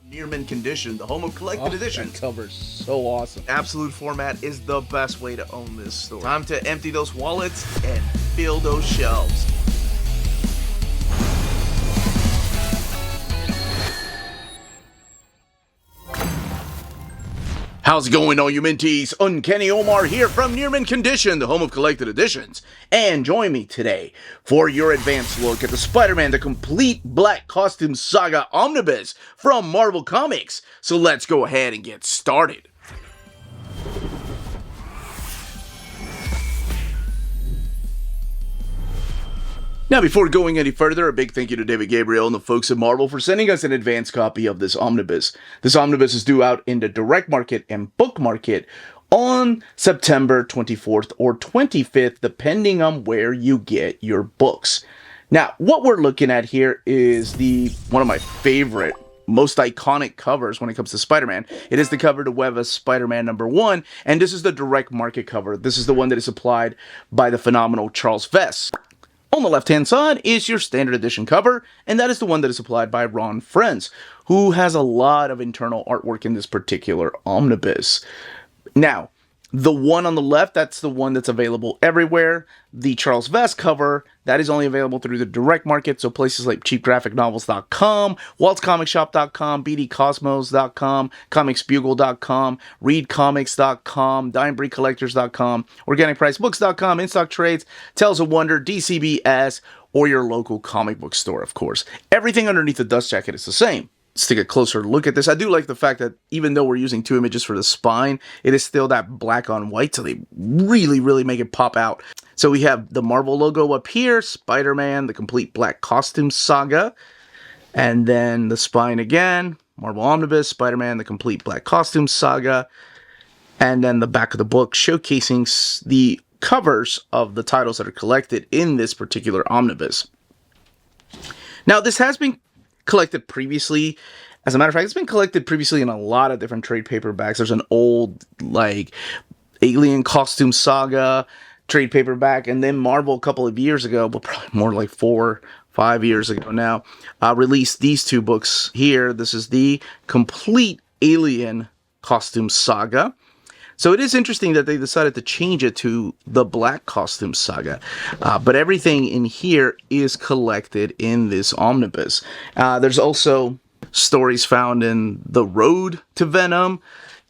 Near mint condition, the home of collected editions. That cover's so awesome. Absolute format is the best way to own this store. Time to empty those wallets and fill those shelves. How's it going, all you minties? Uncanny Omar here from Near Mint Condition, the home of collected editions. And join me today for your advanced look at the Spider-Man The Complete Black Costume Saga Omnibus from Marvel Comics. So let's go ahead and get started. Now, before going any further, a big thank you to David Gabriel and the folks at Marvel for sending us an advance copy of this omnibus. This omnibus is due out in the direct market and book market on September 24th or 25th, depending on where you get your books. Now, what we're looking at here is one of my favorite, most iconic covers when it comes to Spider-Man. It is the cover to Weva's Spider-Man #1, and this is the direct market cover. This is the one that is supplied by the phenomenal Charles Vess. On the left-hand side is your standard edition cover, and that is the one that is supplied by Ron Frenz, who has a lot of internal artwork in this particular omnibus. Now, the one on the left, that's the one that's available everywhere. The Charles Vess cover, that is only available through the direct market, so places like cheapgraphicnovels.com, waltzcomicshop.com, bdcosmos.com, comicsbugle.com, readcomics.com, dimebreedcollectors.com, organicpricebooks.com, InStock Trades, Tales of Wonder, DCBS, or your local comic book store, of course. Everything underneath the dust jacket is the same. Let's take a closer look at this. I do like the fact that even though we're using two images for the spine, it is still that black on white, so they really make it pop out. So we have the Marvel logo up here, Spider-Man, the Complete Black Costume Saga, and then the spine again, Marvel Omnibus, Spider-Man, the Complete Black Costume Saga, and then the back of the book showcasing the covers of the titles that are collected in this particular omnibus. Now, this has been collected previously. As a matter of fact, it's been collected previously in a lot of different trade paperbacks. There's an old, Alien Costume Saga trade paperback, and then Marvel a couple of years ago, but probably more like 4-5 years ago now, released these two books here. This is the Complete Alien Costume Saga. So it is interesting that they decided to change it to the Black Costume Saga. But everything in here is collected in this omnibus. There's also stories found in The Road to Venom,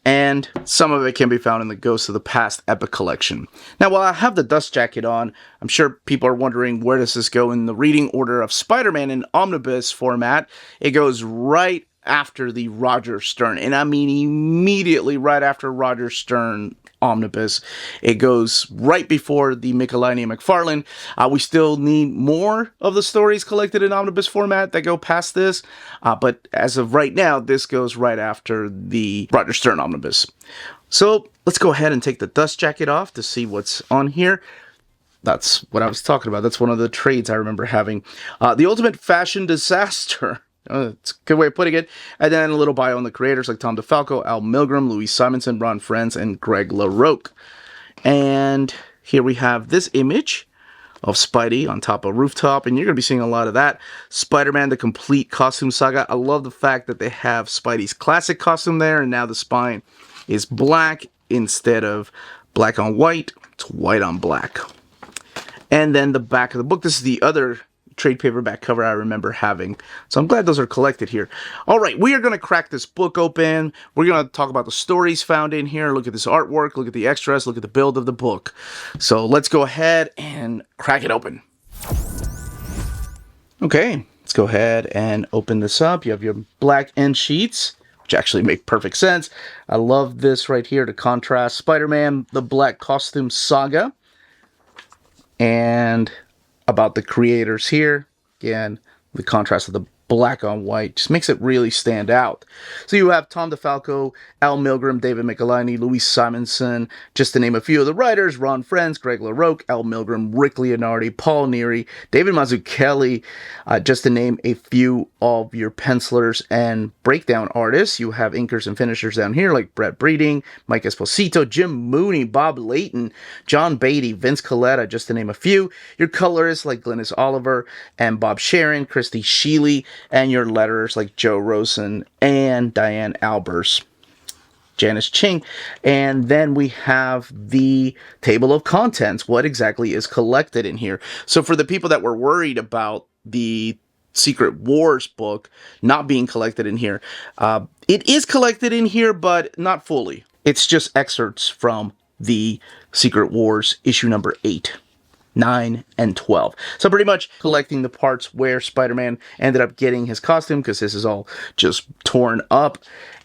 and some of it can be found in the Ghosts of the Past Epic Collection. Now, while I have the dust jacket on, I'm sure people are wondering, where does this go in the reading order of Spider-Man in omnibus format? It goes right after the Roger Stern, and I mean immediately right after Roger Stern omnibus. It goes right before the Michelini and McFarlane. We still need more of the stories collected in omnibus format that go past this, but as of right now, this goes right after the Roger Stern omnibus. So let's go ahead and take the dust jacket off to see what's on here. That's what I was talking about. That's one of the trades I remember having. The Ultimate Fashion Disaster. It's a good way of putting it. And then a little bio on the creators like Tom DeFalco, Al Milgrom, Louise Simonson, Ron Frenz, and Greg LaRocque. And here we have this image of Spidey on top of a rooftop, and you're going to be seeing a lot of that. Spider-Man, the Complete Costume Saga. I love the fact that they have Spidey's classic costume there, and now the spine is black instead of black on white. It's white on black. And then the back of the book, this is the other trade paperback cover I remember having. So I'm glad those are collected here. All right, we are going to crack this book open. We're going to talk about the stories found in here, look at this artwork, look at the extras, look at the build of the book. So let's go ahead and crack it open. Okay, let's go ahead and open this up. You have your black end sheets, which actually make perfect sense. I love this right here to contrast Spider-Man, the Black Costume Saga. And about the creators here. Again, the contrast of the black on white just makes it really stand out. So you have Tom DeFalco, Al Milgrom, David Michelini, Louise Simonson, just to name a few of the writers, Ron Frenz, Greg LaRocque, Al Milgrom, Rick Leonardi, Paul Neary, David Mazzucchelli, just to name a few of your pencilers and breakdown artists. You have inkers and finishers down here like Brett Breeding, Mike Esposito, Jim Mooney, Bob Layton, John Beatty, Vince Colletta, just to name a few. Your colorists like Glynis Oliver and Bob Sharon, Christy Sheely, and your letters like Joe Rosen and Diane Albers. Janice Ching. And then we have the table of contents. What exactly is collected in here? So for the people that were worried about the Secret Wars book not being collected in here, it is collected in here, but not fully. It's just excerpts from the Secret Wars issue number 8. 9, and 12. So pretty much collecting the parts where Spider-Man ended up getting his costume, because this is all just torn up.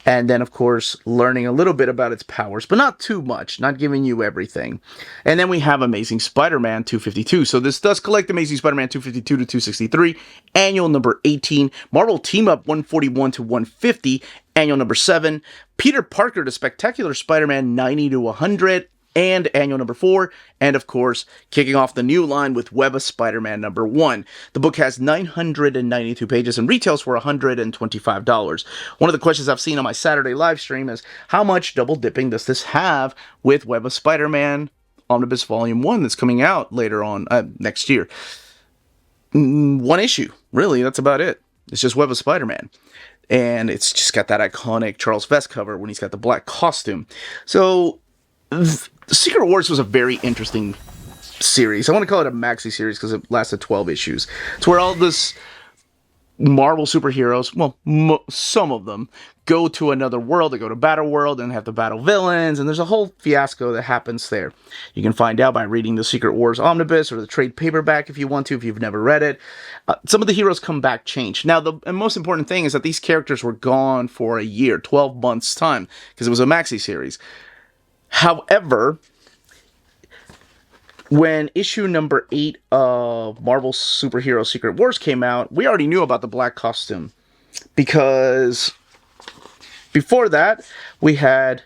And then, of course, learning a little bit about its powers, but not too much, not giving you everything. And then we have Amazing Spider-Man 252. So this does collect Amazing Spider-Man 252 to 263, annual number 18, Marvel Team Up 141 to 150, annual number 7, Peter Parker to Spectacular Spider-Man 90 to 100, and annual number 4, and of course, kicking off the new line with Web of Spider-Man number 1. The book has 992 pages and retails for $125. One of the questions I've seen on my Saturday live stream is, how much double dipping does this have with Web of Spider-Man Omnibus Volume 1 that's coming out later on next year? One issue, really, that's about it. It's just Web of Spider-Man. And it's just got that iconic Charles Vess cover when he's got the black costume. So Secret Wars was a very interesting series. I want to call it a maxi series because it lasted 12 issues. It's where all this Marvel superheroes, well, some of them, go to another world. They go to Battle World and have to battle villains, and there's a whole fiasco that happens there. You can find out by reading the Secret Wars Omnibus or the trade paperback if you want to, if you've never read it. Some of the heroes come back changed. Now, the most important thing is that these characters were gone for a year, 12 months' time, because it was a maxi series. However, when issue number 8 of Marvel Superhero Secret Wars came out, we already knew about the black costume. Because before that, we had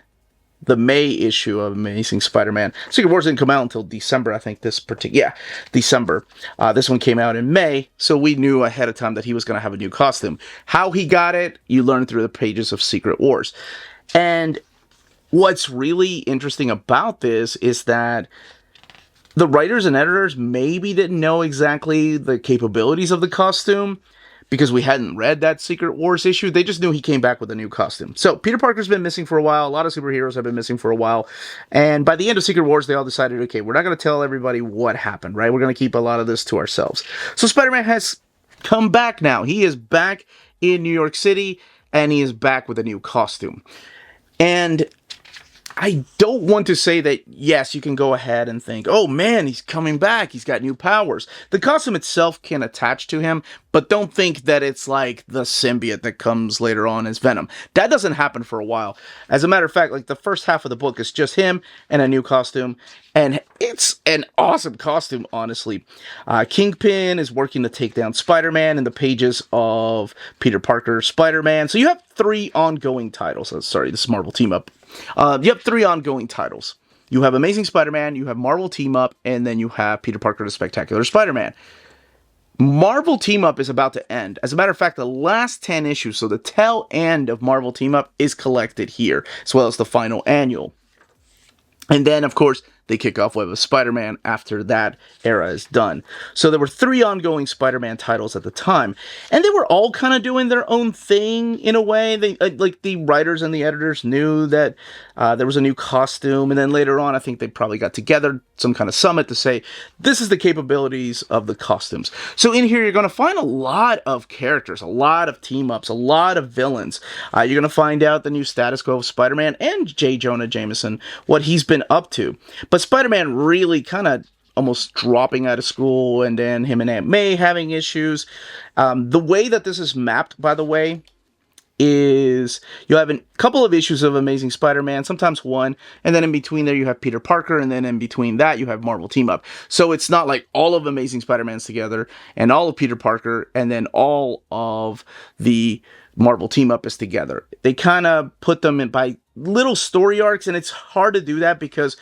the May issue of Amazing Spider-Man. Secret Wars didn't come out until December, I think, December. This one came out in May, so we knew ahead of time that he was going to have a new costume. How he got it, you learn through the pages of Secret Wars. And what's really interesting about this is that the writers and editors maybe didn't know exactly the capabilities of the costume because we hadn't read that Secret Wars issue. They just knew he came back with a new costume. So Peter Parker's been missing for a while. A lot of superheroes have been missing for a while. And by the end of Secret Wars, they all decided, okay, we're not going to tell everybody what happened, right? We're going to keep a lot of this to ourselves. So Spider-Man has come back now. He is back in New York City, and he is back with a new costume. And I don't want to say that, yes, you can go ahead and think, oh man, he's coming back, he's got new powers. The costume itself can attach to him, but don't think that it's like the symbiote that comes later on as Venom. That doesn't happen for a while. As a matter of fact, like the first half of the book is just him and a new costume, and it's an awesome costume, honestly. Kingpin is working to take down Spider-Man in the pages of Peter Parker Spider-Man. So you have 3 ongoing titles. Sorry, this is Marvel Team Up. You have 3 ongoing titles. You have Amazing Spider-Man, you have Marvel Team Up, and then you have Peter Parker the Spectacular Spider-Man. Marvel Team Up is about to end. As a matter of fact, the last 10 issues, so the tail end of Marvel Team Up, is collected here, as well as the final annual. And then, of course, they kick off Web of Spider-Man after that era is done. So there were 3 ongoing Spider-Man titles at the time, and they were all kind of doing their own thing in a way. They like the writers and the editors knew that there was a new costume, and then later on, I think they probably got together, some kind of summit to say, this is the capabilities of the costumes. So in here, you're going to find a lot of characters, a lot of team-ups, a lot of villains. You're going to find out the new status quo of Spider-Man and J. Jonah Jameson, what he's been up to. But Spider-Man really kind of almost dropping out of school, and then him and Aunt May having issues. The way that this is mapped, by the way, is you have a couple of issues of Amazing Spider-Man, sometimes 1, and then in between there you have Peter Parker, and then in between that you have Marvel Team Up. So it's not like all of Amazing Spider-Man's together, and all of Peter Parker, and then all of the Marvel Team Up is together. They kind of put them in by little story arcs, and it's hard to do that because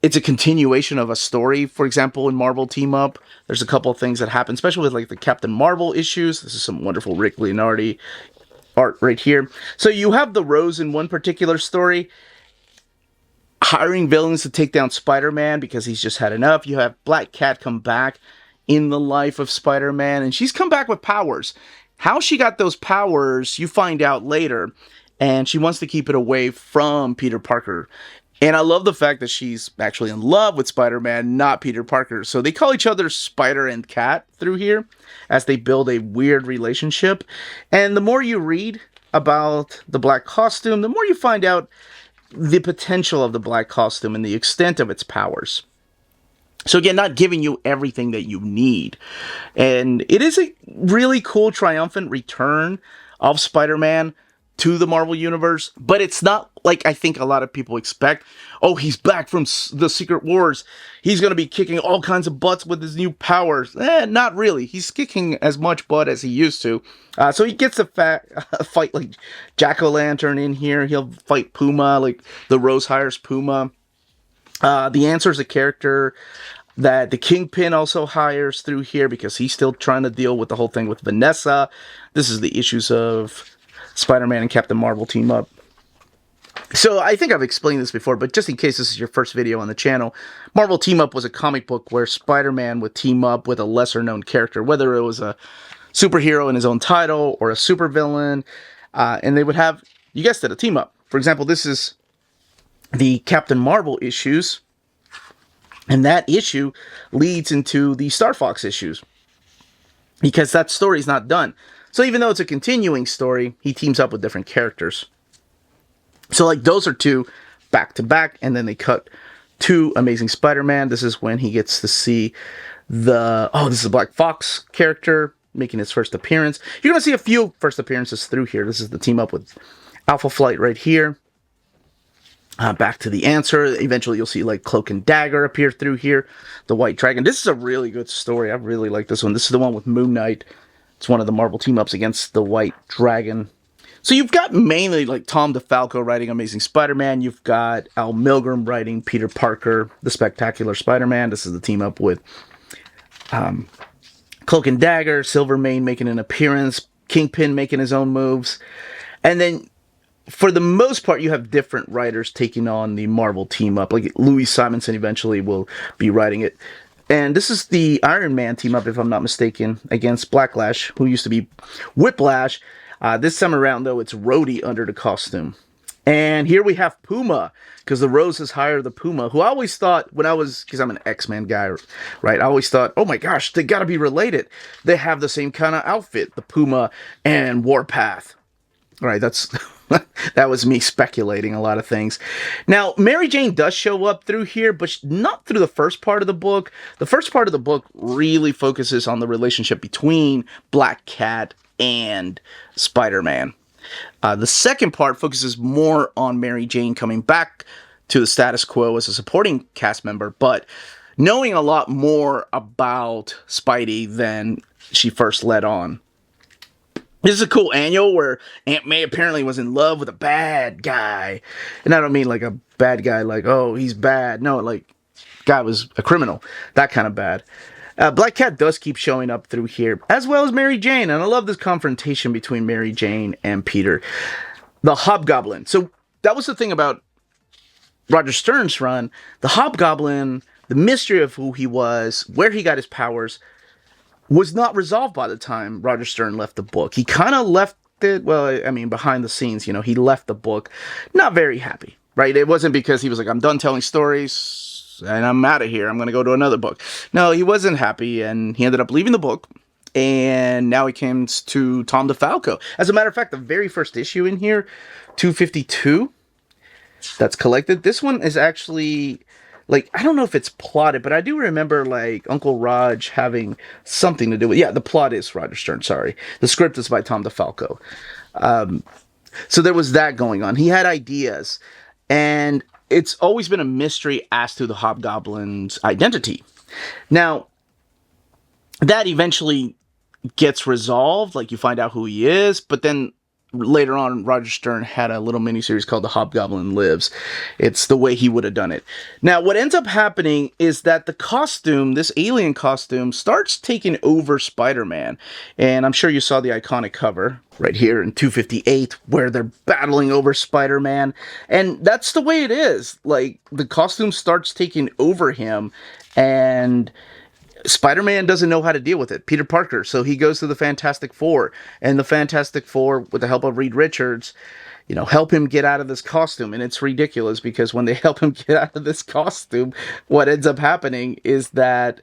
it's a continuation of a story. For example, in Marvel Team Up, there's a couple of things that happen, especially with like the Captain Marvel issues. This is some wonderful Rick Leonardi art right here. So you have the Rose in one particular story hiring villains to take down Spider-Man because he's just had enough. You have Black Cat come back in the life of Spider-Man, and she's come back with powers. How she got those powers, you find out later, and she wants to keep it away from Peter Parker. And I love the fact that she's actually in love with Spider-Man, not Peter Parker. So they call each other Spider and Cat through here as they build a weird relationship. And the more you read about the black costume, the more you find out the potential of the black costume and the extent of its powers. So again, not giving you everything that you need. And it is a really cool, triumphant return of Spider-Man to the Marvel Universe, but it's not like I think a lot of people expect. Oh, he's back from the Secret Wars. He's going to be kicking all kinds of butts with his new powers. Not really. He's kicking as much butt as he used to. So he gets to fight like Jack-O-Lantern in here. He'll fight Puma, like the Rose hires Puma. The Answer's a character that the Kingpin also hires through here because he's still trying to deal with the whole thing with Vanessa. This is the issues of Spider-Man and Captain Marvel team up. So I think I've explained this before, but just in case this is your first video on the channel, Marvel Team Up was a comic book where Spider-Man would team up with a lesser-known character, whether it was a superhero in his own title or a supervillain, and they would have, you guessed it, a team up. For example, this is the Captain Marvel issues, and that issue leads into the Star Fox issues because that story's not done. So even though it's a continuing story, he teams up with different characters. So like those are two back to back, and then they cut to Amazing Spider-Man. This is when he gets to see this is a Black Fox character making his first appearance. You're going to see a few first appearances through here. This is the team up with Alpha Flight right here. Back to the Answer. Eventually you'll see like Cloak and Dagger appear through here. The White Dragon. This is a really good story. I really like this one. This is the one with Moon Knight. It's one of the Marvel team-ups against the White Dragon. So you've got mainly like Tom DeFalco writing Amazing Spider-Man. You've got Al Milgrom writing Peter Parker, the Spectacular Spider-Man. This is the team-up with Cloak and Dagger, Silvermane making an appearance, Kingpin making his own moves. And then for the most part, you have different writers taking on the Marvel team-up. Like Louis Simonson eventually will be writing it. And this is the Iron Man team-up, if I'm not mistaken, against Blacklash, who used to be Whiplash. This time around, though, it's Rhodey under the costume. And here we have Puma, because the Roses hire the Puma, who I always thought, because I'm an X-Men guy, right? I always thought, oh my gosh, they gotta be related. They have the same kind of outfit, the Puma and Warpath. All right, that was me speculating a lot of things. Now, Mary Jane does show up through here, but not through the first part of the book. The first part of the book really focuses on the relationship between Black Cat and Spider-Man. The second part focuses more on Mary Jane coming back to the status quo as a supporting cast member, but knowing a lot more about Spidey than she first let on. This is a cool annual where Aunt May apparently was in love with a bad guy. And I don't mean like a bad guy like, oh, he's bad. No, like, guy was a criminal. That kind of bad. Black Cat does keep showing up through here, as well as Mary Jane. And I love this confrontation between Mary Jane and Peter. The Hobgoblin. So that was the thing about Roger Stern's run. The Hobgoblin, the mystery of who he was, where he got his powers, was not resolved by the time Roger Stern left the book. He kind of left it, well, I mean, behind the scenes, he left the book not very happy, right? It wasn't because he was like, I'm done telling stories and I'm out of here. I'm going to go to another book. No, he wasn't happy, and he ended up leaving the book, and now he comes to Tom DeFalco. As a matter of fact, the very first issue in here, 252, that's collected. This one is actually, like, I don't know if it's plotted, but I do remember, like, Uncle Raj having something to do with... Yeah, the plot is Roger Stern, sorry. The script is by Tom DeFalco. So there was that going on. He had ideas, and it's always been a mystery as to the Hobgoblin's identity. Now, that eventually gets resolved, like, you find out who he is, but then later on, Roger Stern had a little miniseries called The Hobgoblin Lives. It's the way he would have done it. Now, what ends up happening is that the costume, this alien costume, starts taking over Spider-Man. And I'm sure you saw the iconic cover right here in 258, where they're battling over Spider-Man. And that's the way it is. Like, the costume starts taking over him, and Spider-Man doesn't know how to deal with it. Peter Parker. So he goes to the Fantastic Four, and the Fantastic Four, with the help of Reed Richards, help him get out of this costume. And it's ridiculous because when they help him get out of this costume, what ends up happening is that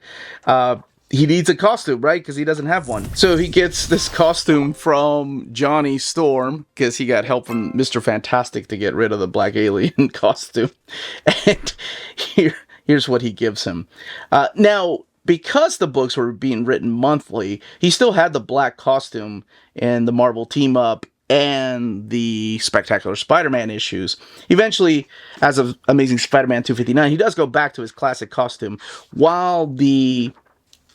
he needs a costume, right? Because he doesn't have one. So he gets this costume from Johnny Storm because he got help from Mr. Fantastic to get rid of the black alien costume. And here's what he gives him. Now, because the books were being written monthly, he still had the black costume in the Marvel Team Up and the Spectacular Spider-Man issues. Eventually, as of Amazing Spider-Man 259, he does go back to his classic costume, while the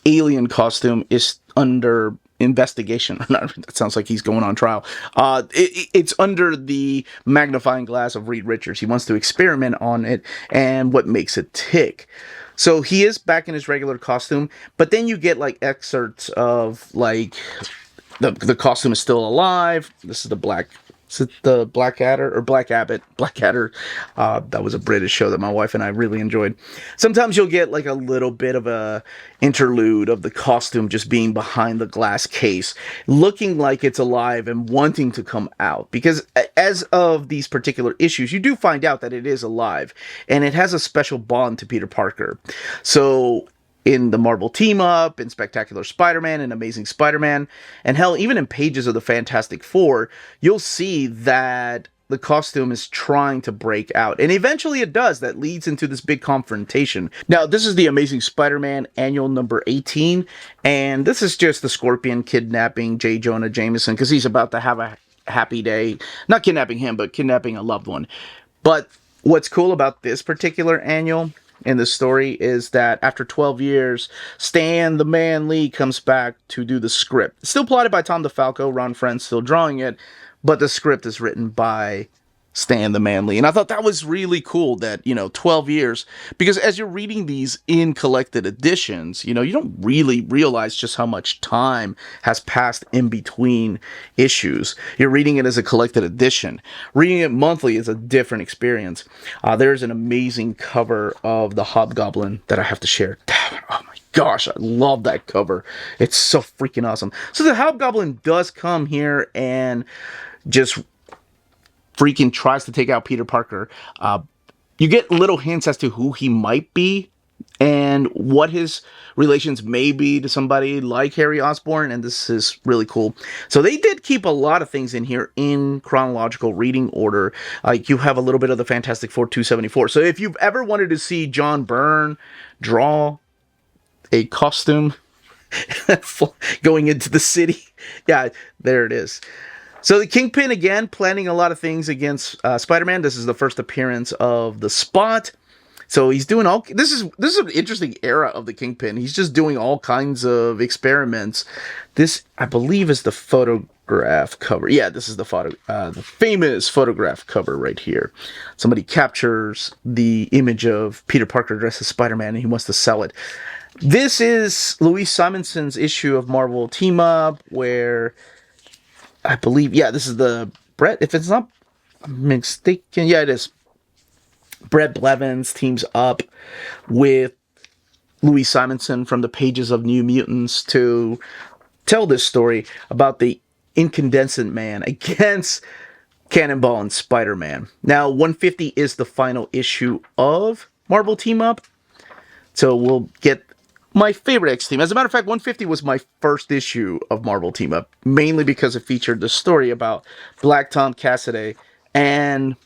alien costume is under investigation. That sounds like he's going on trial. It's under the magnifying glass of Reed Richards. He wants to experiment on it and what makes it tick. So he is back in his regular costume, but then you get like excerpts of like the costume is still alive. This is the Black. Is it the Blackadder or Black Abbott? Blackadder. That was a British show that my wife and I really enjoyed. Sometimes you'll get like a little bit of a interlude of the costume just being behind the glass case, looking like it's alive and wanting to come out. Because as of these particular issues, you do find out that it is alive, and it has a special bond to Peter Parker. So in the Marvel Team Up, in Spectacular Spider-Man, and Amazing Spider-Man, and hell, even in pages of the Fantastic Four, you'll see that the costume is trying to break out. And eventually it does. That leads into this big confrontation. Now, this is the Amazing Spider-Man annual number 18, and this is just the Scorpion kidnapping J. Jonah Jameson, because he's about to have a happy day. Not kidnapping him, but kidnapping a loved one. But what's cool about this particular annual in the story is that after 12 years, Stan the Man Lee comes back to do the script. It's still plotted by Tom DeFalco, Ron Friend still drawing it, but the script is written by Stan the Man Lee. And I thought that was really cool that, 12 years, because as you're reading these in collected editions, you don't really realize just how much time has passed in between issues. You're reading it as a collected edition. Reading it monthly is a different experience. There's an amazing cover of the Hobgoblin that I have to share. Oh my gosh, I love that cover. It's so freaking awesome. So the Hobgoblin does come here and just freaking tries to take out Peter Parker. You get little hints as to who he might be and what his relations may be to somebody like Harry Osborn, and this is really cool. So they did keep a lot of things in here in chronological reading order. Like you have a little bit of the Fantastic Four 274. So if you've ever wanted to see John Byrne draw a costume going into the city, yeah, there it is. So the Kingpin, again, planning a lot of things against Spider-Man. This is the first appearance of the Spot. So he's doing all... This is an interesting era of the Kingpin. He's just doing all kinds of experiments. This, I believe, is the photograph cover. Yeah, this is the famous photograph cover right here. Somebody captures the image of Peter Parker dressed as Spider-Man, and he wants to sell it. This is Louise Simonson's issue of Marvel Team Up, where I believe, yeah, this is the Brett, if it's not mistaken, yeah, it is. Brett Blevins teams up with Louise Simonson from the pages of New Mutants to tell this story about the Incandescent Man against Cannonball and Spider-Man. Now, 150 is the final issue of Marvel Team Up, so we'll get my favorite X-Team. As a matter of fact, 150 was my first issue of Marvel Team Up, mainly because it featured the story about Black Tom Cassidy and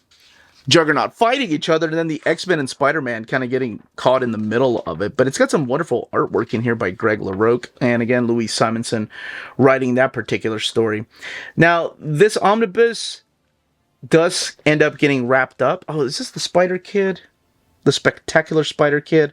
Juggernaut fighting each other, and then the X-Men and Spider-Man kind of getting caught in the middle of it. But it's got some wonderful artwork in here by Greg LaRocque, and again, Louise Simonson writing that particular story. Now, this omnibus does end up getting wrapped up. Oh, is this the Spider Kid? The Spectacular Spider Kid?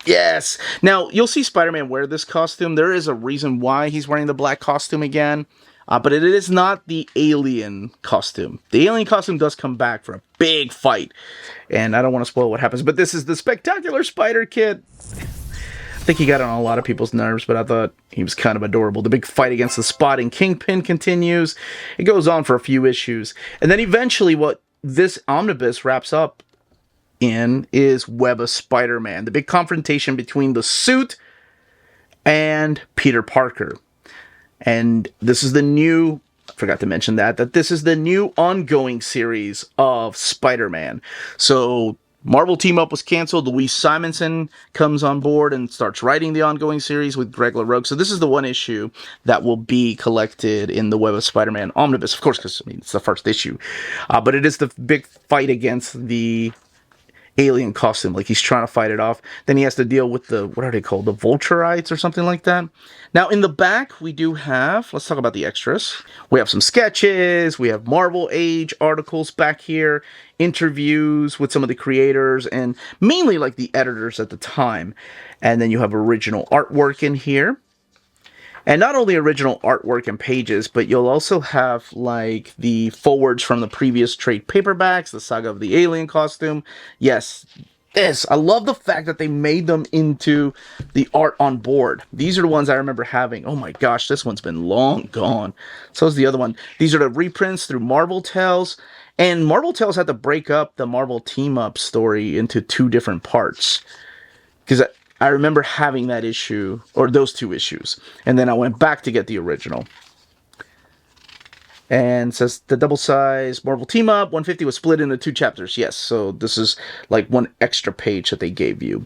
Yes! Now, you'll see Spider-Man wear this costume. There is a reason why he's wearing the black costume again. But it is not the alien costume. The alien costume does come back for a big fight. And I don't want to spoil what happens, but this is the Spectacular Spider Kid. I think he got on a lot of people's nerves, but I thought he was kind of adorable. The big fight against the Spot and Kingpin continues. It goes on for a few issues. And then eventually what this omnibus wraps up in is Web of Spider-Man, the big confrontation between the suit and Peter Parker. And this is the new, I forgot to mention that this is the new ongoing series of Spider-Man. So Marvel Team Up was canceled. Louise Simonson comes on board and starts writing the ongoing series with Greg LaRogue. So this is the one issue that will be collected in the Web of Spider-Man Omnibus, of course, because it's the first issue. But it is the big fight against the alien costume. Like, he's trying to fight it off. Then he has to deal with the, what are they called? The Vulturites or something like that. Now, in the back, we do have, let's talk about the extras. We have some sketches. We have Marvel Age articles back here. Interviews with some of the creators and mainly like the editors at the time. And then you have original artwork in here. And not only original artwork and pages, but you'll also have, like, the forwards from the previous trade paperbacks, the Saga of the Alien costume. Yes, this. I love the fact that they made them into the art on board. These are the ones I remember having. Oh my gosh, this one's been long gone. So is the other one. These are the reprints through Marvel Tales. And Marvel Tales had to break up the Marvel Team Up story into 2 different parts. Because I remember having that issue, or those 2 issues. And then I went back to get the original. And it says the double size Marvel Team Up 150 was split into 2 chapters. Yes, so this is like 1 extra page that they gave you.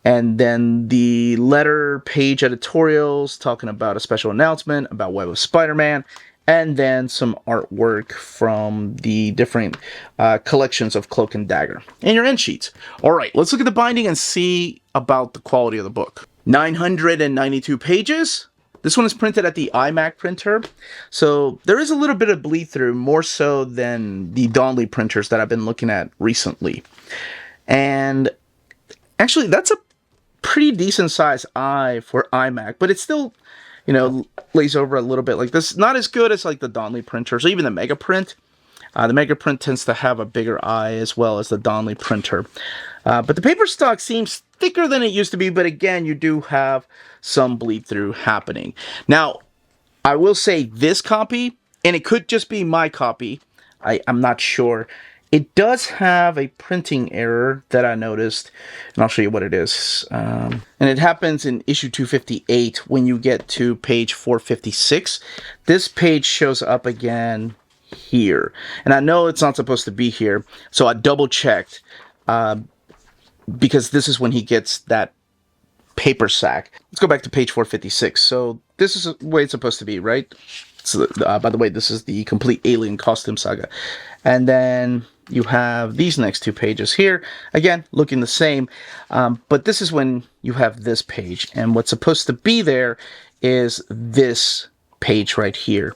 And then the letter page editorials talking about a special announcement about Web of Spider-Man. And then some artwork from the different collections of Cloak and Dagger. And your end sheets. All right, let's look at the binding and see about the quality of the book. 992 pages. This one is printed at the iMac printer. So there is a little bit of bleed through, more so than the Donnelly printers that I've been looking at recently. And actually, that's a pretty decent size eye for iMac, but it's still, you know, lays over a little bit like this. Not as good as like the Donnelly printers or even the Mega Print. The Mega Print tends to have a bigger eye as well as the Donnelly printer. But the paper stock seems thicker than it used to be, but again, you do have some bleed through happening. Now, I will say this copy, and it could just be my copy, I'm not sure. It does have a printing error that I noticed, and I'll show you what it is. And it happens in issue 258 when you get to page 456. This page shows up again here. And I know it's not supposed to be here, so I double checked because this is when he gets that paper sack. Let's go back to page 456. So this is the way it's supposed to be, right? So, by the way, this is the complete Alien Costume Saga. And then you have these next 2 pages here. Again, looking the same. But this is when you have this page. And what's supposed to be there is this page right here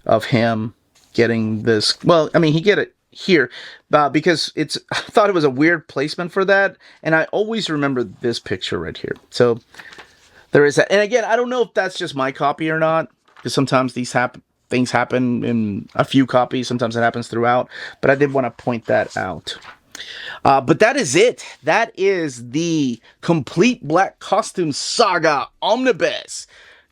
of him getting this. Well, I mean, he get it here because I thought it was a weird placement for that. And I always remember this picture right here. So there is that. And again, I don't know if that's just my copy or not, because sometimes these things happen in a few copies. Sometimes it happens throughout. But I did want to point that out. But that is it. That is the complete Black Costume Saga Omnibus.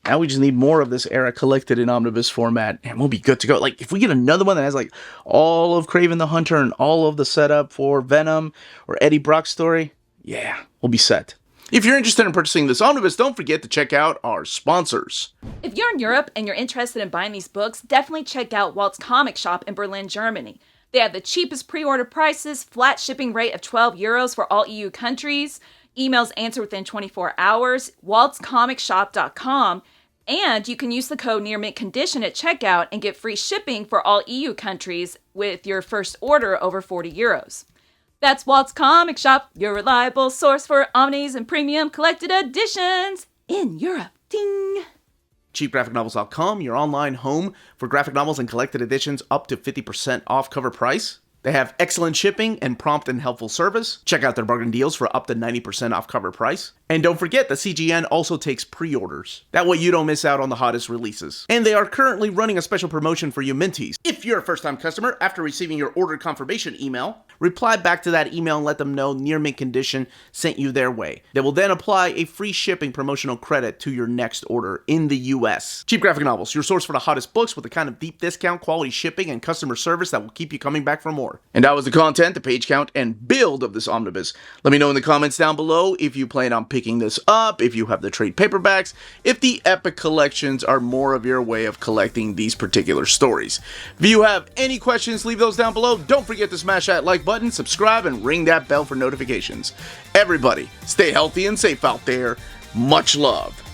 Now we just need more of this era collected in omnibus format, and we'll be good to go. Like, if we get another one that has, like, all of Kraven the Hunter and all of the setup for Venom or Eddie Brock's story, yeah, we'll be set. If you're interested in purchasing this omnibus, don't forget to check out our sponsors. If you're in Europe and you're interested in buying these books, definitely check out Walt's Comic Shop in Berlin, Germany. They have the cheapest pre-order prices, flat shipping rate of €12 for all EU countries, emails answered within 24 hours, waltscomicshop.com, and you can use the code nearmintcondition at checkout and get free shipping for all EU countries with your first order over €40. That's Walt's Comic Shop, your reliable source for omnis and premium collected editions in Europe. Ding! CheapGraphicNovels.com, your online home for graphic novels and collected editions up to 50% off cover price. They have excellent shipping and prompt and helpful service. Check out their bargain deals for up to 90% off cover price. And don't forget that CGN also takes pre-orders. That way you don't miss out on the hottest releases. And they are currently running a special promotion for you Minties. If you're a first-time customer, after receiving your order confirmation email, reply back to that email and let them know Near Mint Condition sent you their way. They will then apply a free shipping promotional credit to your next order in the US. Cheap Graphic Novels, your source for the hottest books with the kind of deep discount, quality shipping, and customer service that will keep you coming back for more. more. And that was the content, the page count, and build of this omnibus. Let me know in the comments down below if you plan on picking this up, if you have the trade paperbacks, if the epic collections are more of your way of collecting these particular stories. If you have any questions, leave those down below. Don't forget to smash that like button, subscribe, and ring that bell for notifications. Everybody, stay healthy and safe out there. Much love.